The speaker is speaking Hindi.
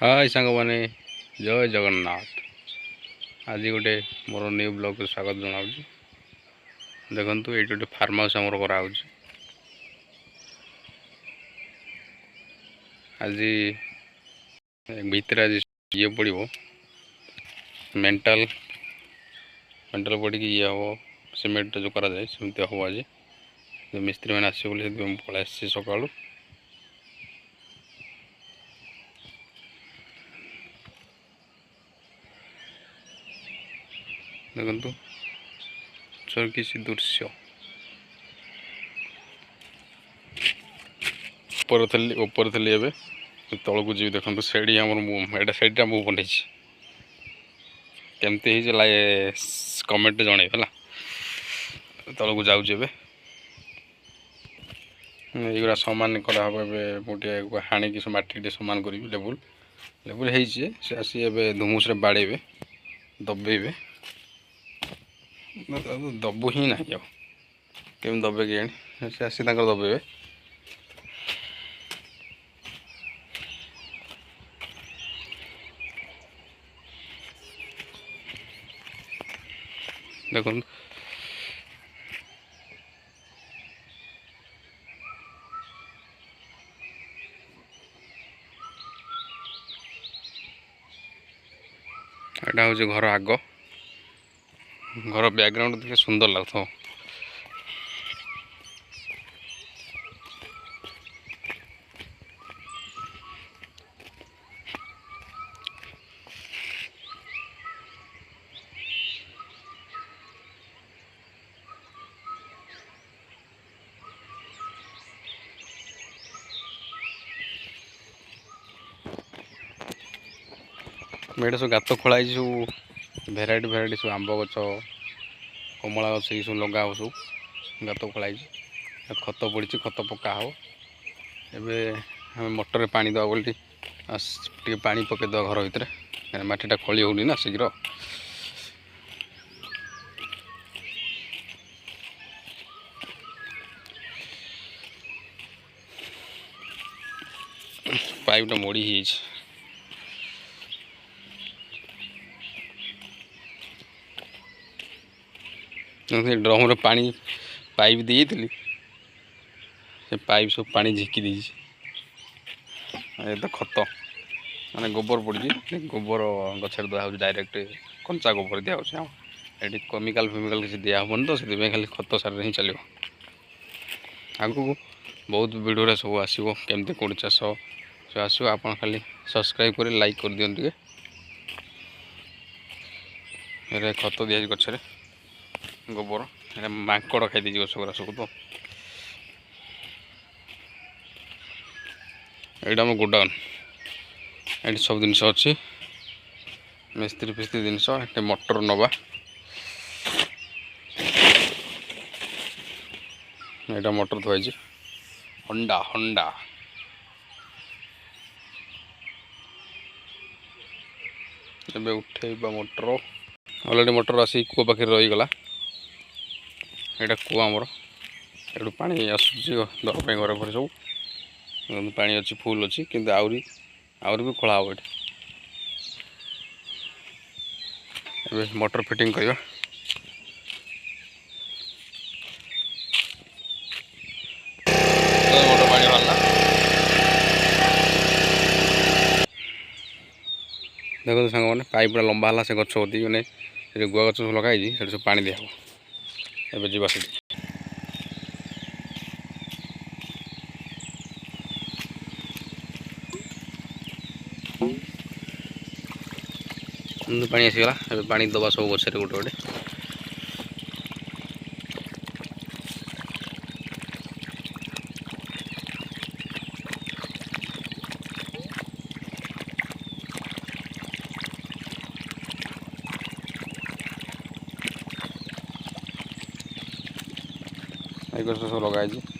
हाय सांग मैंने जय जगन्नाथ। आज गोटे मोर न्यू ब्लॉग को स्वागत जनाऊँ। देखु ये गोटे फार्म हाउस आमर कराऊँ। आज भितर आज ये पड़ो मेंटल मेंटल पड़ी ये हम सीमेंट जो कराए सेमती हम आज मिस्त्री मैंने आसो पलि सका देखु किसी दृश्य ऊपर थी एवं तौक जी देखो सैडी आम सैडा मुझे बन केमती कमेंट जन है तौक जाऊे युवा सामान कराब मुझे हाणिक मटी सामान करी लेवल लेवल से आसी धुमुस बाड़े दबे दबु ही ना केम दबे कि से आसी दबे देखो यहाँ हूँ घर आग घर बैकग्राउंड देखे सुंदर लगता मेरे सब गात खोलाई सब भेराइटी भेराइटी सब आंब गच कमला गच ये सब लगा सब गात खोलाई खत पड़ी खत पका हो एवं मोटर पानी दवा बोली टे पानी पकईद घर भितर मटीटा खली होनी ना शीघ्र पाइपटा मोड़ी ड्रम रे पानी पाइप दी से पाइप सब पानी झिकी दी तो खत माने गोबर पड़ी गोबर गचर दिया डायरेक्ट कंचा गोबर दिया ये केमिकल फेमिकल किसी दिहबन तो से खाली खत सारे ही चलो आगू बहुत वीडियो सब आसो केमती कौन चाष सब आसो आप खाली सब्सक्राइब कर लाइक कर दिखाँ खत दिया गचर गोबर माकड़ खाई दीजिए गछगुरा सब तो यहाँ आम गोडाउन ये सब जिन अच्छी मिस्त्री फिस्त्री जिनस ये मोटर नवा यहाँ मोटर थी होंडा होंडा एबे उठेबा मोटर अलरेडी मोटर आसी कूआ पाखे रहीगला यहाँ कूआ आमर एटू पा आसूँ घर घर सब पानी अच्छी फुल अच्छी किंतु आउरी भी खोला हम ये मोटर फिटिंग करवा मोटर पानी बाहरला देखो सांग मैंने पाइपटा लंबा है से गच मैंने गुआ गच सब लगे सब पानी दिहब एवं जीवा से पानी आसीगला ए पानी दबा सब गचर गोटे गोटे गछ सब लगे